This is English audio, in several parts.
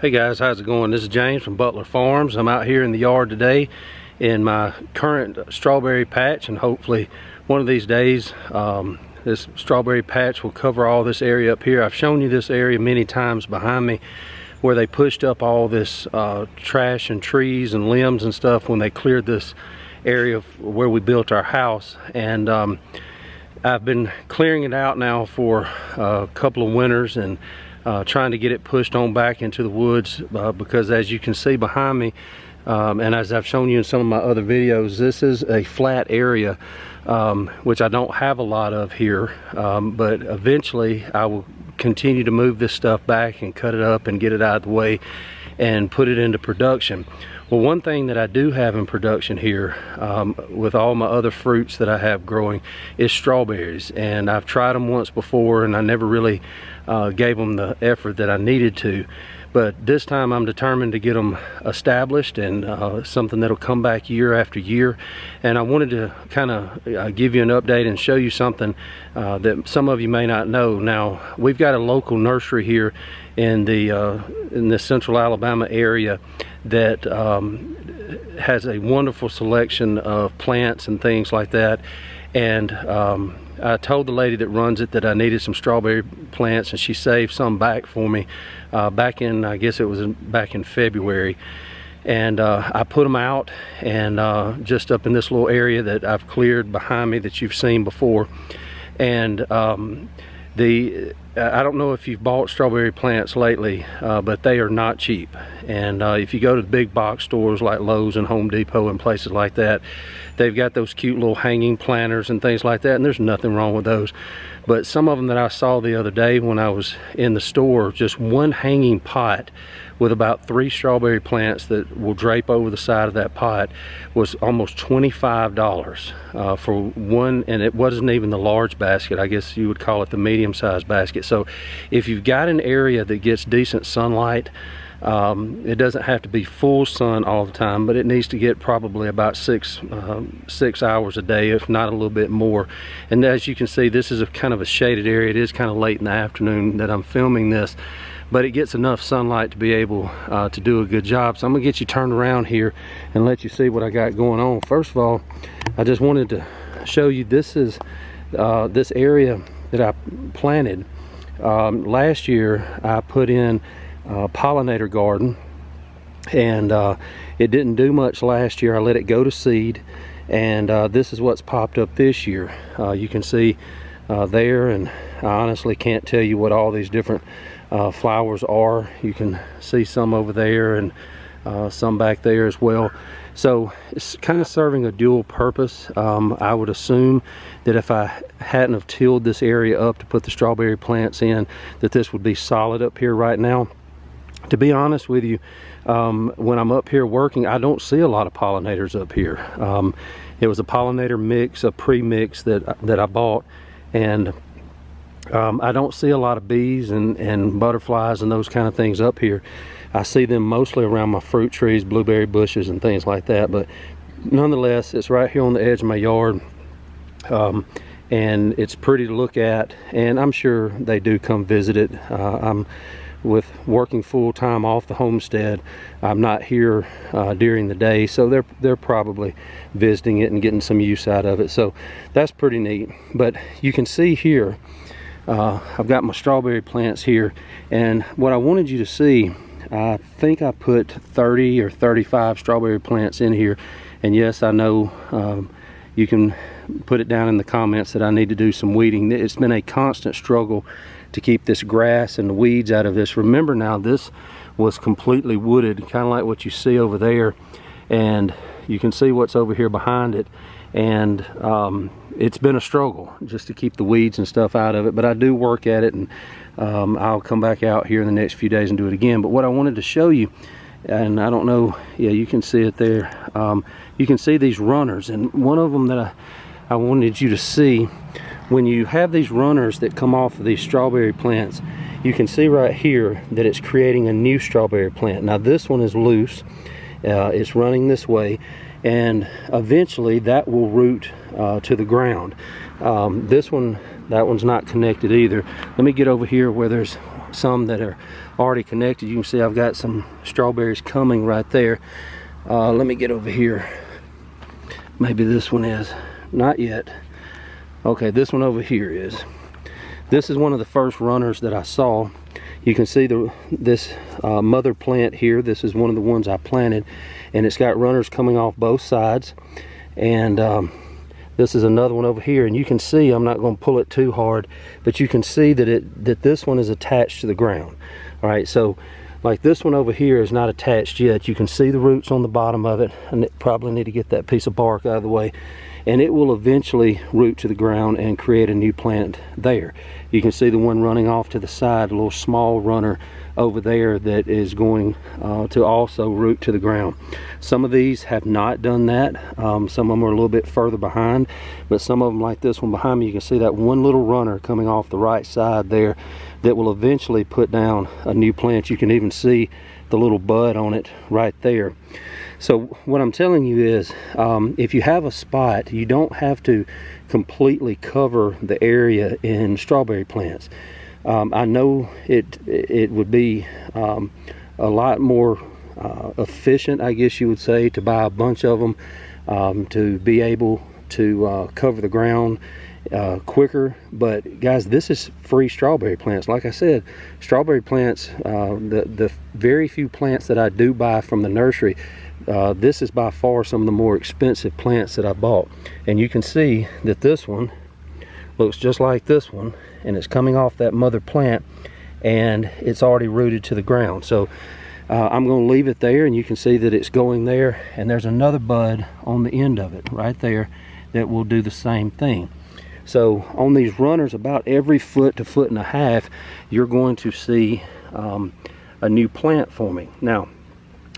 Hey guys, how's it going? This is James from Butler Farms. I'm out here in the yard today in my current strawberry patch, and hopefully one of these days this strawberry patch will cover all this area up here. I've shown you this area many times behind me where they pushed up all this trash and trees and limbs and stuff when they cleared this area where we built our house. And I've been clearing it out now for a couple of winters and trying to get it pushed on back into the woods because, as you can see behind me, and as I've shown you in some of my other videos, this is a flat area which I don't have a lot of here, but eventually I will continue to move this stuff back and cut it up and get it out of the way and put it into production. Well, one thing that I do have in production here with all my other fruits that I have growing is strawberries, and I've tried them once before and I never really gave them the effort that I needed to, but this time I'm determined to get them established and something that'll come back year after year. And I wanted to kind of give you an update and show you something that some of you may not know. Now, we've got a local nursery here in the central Alabama area that has a wonderful selection of plants and things like that. And I told the lady that runs it that I needed some strawberry plants, and she saved some back for me back in, I guess it was back in February. And I put them out, and just up in this little area that I've cleared behind me that you've seen before. And I don't know if you've bought strawberry plants lately, but they are not cheap. And if you go to the big box stores like Lowe's and Home Depot and places like that, they've got those cute little hanging planters and things like that, and there's nothing wrong with those. But some of them that I saw the other day when I was in the store, just one hanging pot with about 3 strawberry plants that will drape over the side of that pot, was almost $25 for one, and it wasn't even the large basket. I guess you would call it the medium-sized basket. So if you've got an area that gets decent sunlight, it doesn't have to be full sun all the time, but it needs to get probably about 6 hours a day, if not a little bit more. And as you can see, this is a kind of a shaded area. It is kind of late in the afternoon that I'm filming this, but it gets enough sunlight to be able to do a good job. So I'm gonna get you turned around here and let you see what I got going on. First of all, I just wanted to show you, this is this area that I planted. Last year I put in pollinator garden, and it didn't do much last year. I let it go to seed, and this is what's popped up this year. You can see there, and I honestly can't tell you what all these different flowers are. You can see some over there and some back there as well. So it's kind of serving a dual purpose. I would assume that if I hadn't have tilled this area up to put the strawberry plants in, that this would be solid up here right now. To be honest with you, when I'm up here working, I don't see a lot of pollinators up here. It was a pollinator mix, a pre-mix that I bought, and I don't see a lot of bees and butterflies and those kind of things up here. I see them mostly around my fruit trees, blueberry bushes and things like that, but nonetheless, it's right here on the edge of my yard, and it's pretty to look at, and I'm sure they do come visit it. I'm with working full-time off the homestead, I'm not here during the day, so they're probably visiting it and getting some use out of it. So that's pretty neat. But you can see here, I've got my strawberry plants here, and what I wanted you to see, I think I put 30 or 35 strawberry plants in here. And yes, I know you can put it down in the comments that I need to do some weeding. It's been a constant struggle to keep this grass and the weeds out of this. Remember now, this was completely wooded, kind of like what you see over there, and you can see what's over here behind it. And it's been a struggle just to keep the weeds and stuff out of it, but I do work at it, and I'll come back out here in the next few days and do it again. But what I wanted to show you, and I don't know, yeah, you can see it there, you can see these runners, and one of them that I wanted you to see, when you have these runners that come off of these strawberry plants, you can see right here that it's creating a new strawberry plant. Now this one is loose, it's running this way, and eventually that will root to the ground. That one's not connected either. Let me get over here where there's some that are already connected. You can see I've got some strawberries coming right there. Let me get over here. Maybe this one is. Not yet. Okay, this one over here is. This is one of the first runners that I saw. You can see this mother plant here. This is one of the ones I planted, and it's got runners coming off both sides. And this is another one over here, and you can see, I'm not going to pull it too hard, but you can see that this one is attached to the ground. All right, so like this one over here is not attached yet. You can see the roots on the bottom of it, and it probably need to get that piece of bark out of the way, and it will eventually root to the ground and create a new plant there. You can see the one running off to the side, a little small runner over there that is going to also root to the ground. Some of these have not done that. Some of them are a little bit further behind, but some of them, like this one behind me, you can see that one little runner coming off the right side there that will eventually put down a new plant. You can even see the little bud on it right there. So what I'm telling you is, if you have a spot, you don't have to completely cover the area in strawberry plants. I know it would be a lot more efficient, I guess you would say, to buy a bunch of them to be able to cover the ground quicker. But guys, this is free strawberry plants. Like I said, strawberry plants, the very few plants that I do buy from the nursery, this is by far some of the more expensive plants that I bought. And you can see that this one looks just like this one, and it's coming off that mother plant, and it's already rooted to the ground. So I'm going to leave it there, and you can see that it's going there, and there's another bud on the end of it right there that will do the same thing. So on these runners, about every foot to foot and a half, you're going to see a new plant forming. Now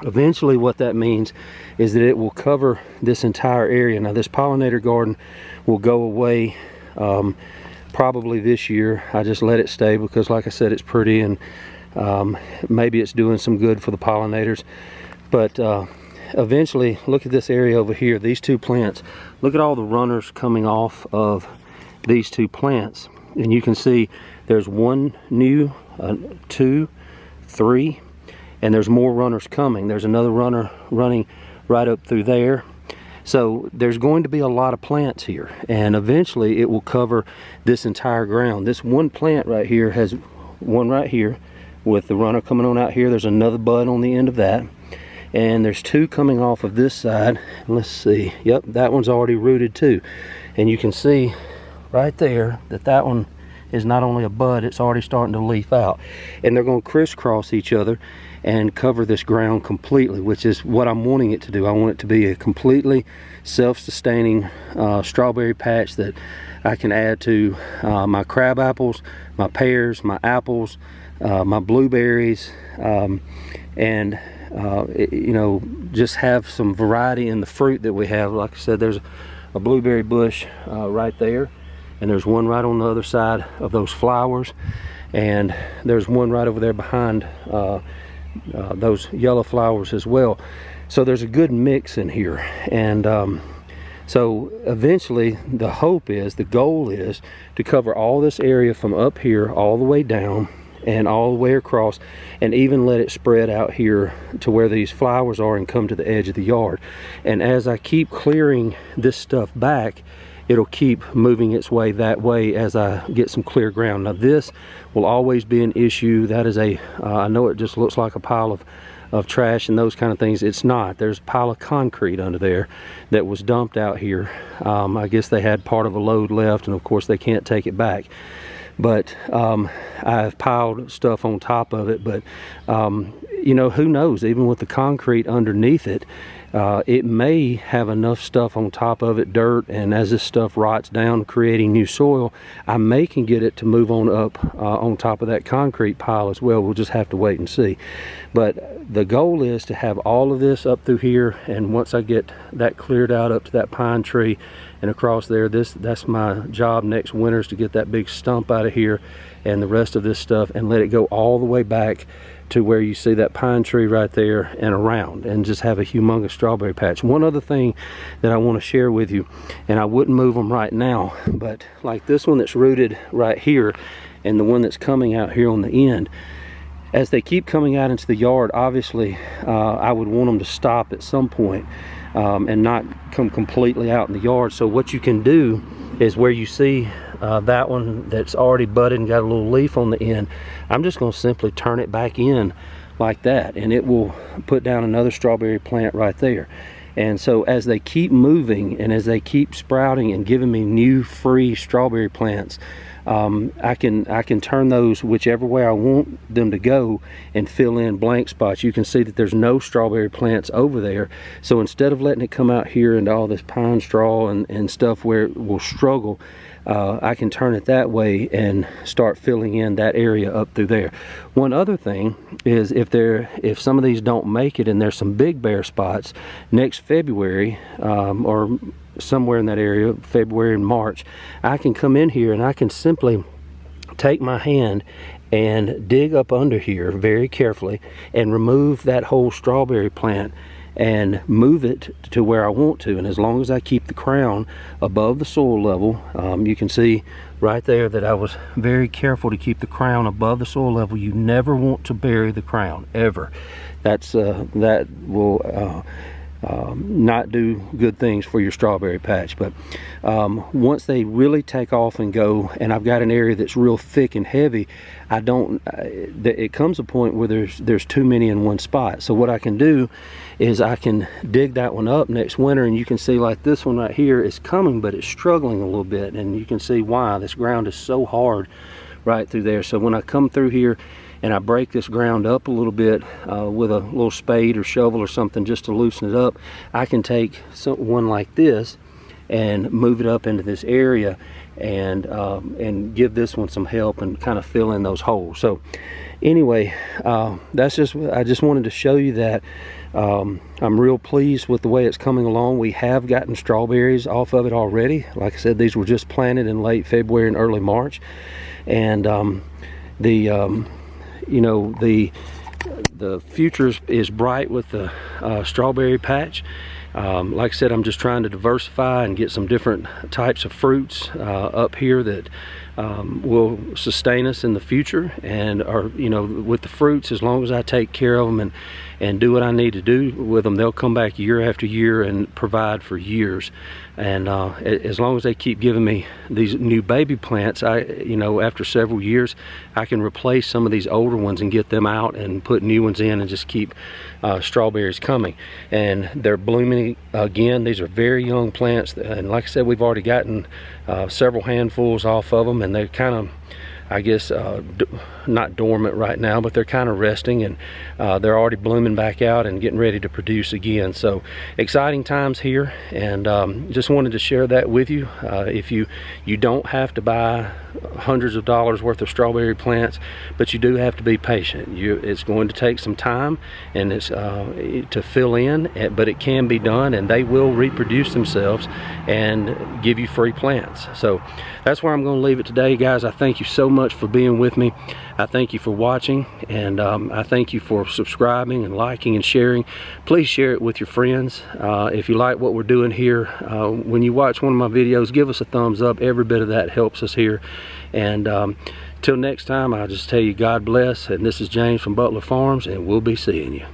eventually what that means is that it will cover this entire area. Now this pollinator garden will go away probably this year. I just let it stay because, like I said, it's pretty, and maybe it's doing some good for the pollinators. But eventually, look at this area over here, these two plants. Look at all the runners coming off of these two plants, and you can see there's one new, 2, 3, and there's more runners coming. There's another runner running right up through there. So there's going to be a lot of plants here, and eventually it will cover this entire ground. This one plant right here has one right here with the runner coming on out here. There's another bud on the end of that, and there's 2 coming off of this side. Let's see, yep, that one's already rooted too. And you can see right there that that one is not only a bud, it's already starting to leaf out. And they're going to crisscross each other and cover this ground completely, which is what I'm wanting it to do. I want it to be a completely self-sustaining strawberry patch that I can add to my crab apples, my pears, my apples, my blueberries, and you know, just have some variety in the fruit that we have. Like I said, there's a blueberry bush right there, and there's one right on the other side of those flowers, and there's one right over there behind those yellow flowers as well. So there's a good mix in here, and so eventually the hope is, the goal is to cover all this area from up here all the way down and all the way across, and even let it spread out here to where these flowers are and come to the edge of the yard. And as I keep clearing this stuff back, it'll keep moving its way that way as I get some clear ground. Now this will always be an issue. That is a I know it just looks like a pile of trash and those kind of things. It's not. There's a pile of concrete under there that was dumped out here. I guess they had part of a load left, and of course they can't take it back. But I've piled stuff on top of it. But you know, who knows, even with the concrete underneath it, it may have enough stuff on top of it, dirt, and as this stuff rots down, creating new soil, I may can get it to move on up on top of that concrete pile as well. We'll just have to wait and see. But the goal is to have all of this up through here, and once I get that cleared out up to that pine tree and across there, that's my job next winter, is to get that big stump out of here and the rest of this stuff and let it go all the way back to where you see that pine tree right there and around, and just have a humongous strawberry patch. One other thing that I want to share with you, and I wouldn't move them right now, but like this one that's rooted right here, and the one that's coming out here on the end. As they keep coming out into the yard, obviously I would want them to stop at some point and not come completely out in the yard. So what you can do is, where you see that one that's already budded and got a little leaf on the end, I'm just going to simply turn it back in like that, and it will put down another strawberry plant right there. And so as they keep moving and as they keep sprouting and giving me new free strawberry plants, I can turn those whichever way I want them to go and fill in blank spots. You can see that there's no strawberry plants over there. So instead of letting it come out here into all this pine straw and stuff where it will struggle, I can turn it that way and start filling in that area up through there. One other thing is, if some of these don't make it and there's some big bare spots, next February or somewhere in that area, February and March, I can come in here and I can simply take my hand and dig up under here very carefully and remove that whole strawberry plant and move it to where I want to. And as long as I keep the crown above the soil level, you can see right there that I was very careful to keep the crown above the soil level. You never want to bury the crown, ever. That will not do good things for your strawberry patch. But once they really take off and go, and I've got an area that's real thick and heavy, it comes a point where there's too many in one spot. So what I can do is I can dig that one up next winter, and you can see like this one right here is coming, but it's struggling a little bit, and you can see why. This ground is so hard right through there. So when I come through here and I break this ground up a little bit with a little spade or shovel or something just to loosen it up, I can take one like this and move it up into this area and give this one some help and kind of fill in those holes. So anyway, I just wanted to show you that I'm real pleased with the way it's coming along. We have gotten strawberries off of it already. Like I said, these were just planted in late February and early March, and you know, the future is bright with the strawberry patch. Like I said, I'm just trying to diversify and get some different types of fruits up here that will sustain us in the future. And you know, with the fruits, as long as I take care of them and do what I need to do with them, they'll come back year after year and provide for years. And as long as they keep giving me these new baby plants, you know, after several years, I can replace some of these older ones and get them out and put new ones in and just keep strawberries coming. And they're blooming again. These are very young plants, and like I said, we've already gotten several handfuls off of them, and they're kind of, I guess, not dormant right now, but they're kind of resting, and they're already blooming back out and getting ready to produce again. So exciting times here, and just wanted to share that with you. If you don't have to buy hundreds of dollars worth of strawberry plants, but you do have to be patient. It's going to take some time, and it's to fill in, but it can be done, and they will reproduce themselves and give you free plants. So that's where I'm going to leave it today, guys. I thank you so much for being with me. I thank you for watching, and I thank you for subscribing and liking and sharing. Please share it with your friends. If you like what we're doing here, when you watch one of my videos, give us a thumbs up. Every bit of that helps us here. And till next time, I'll just tell you, God bless. And this is James from Butler Farms, and we'll be seeing you.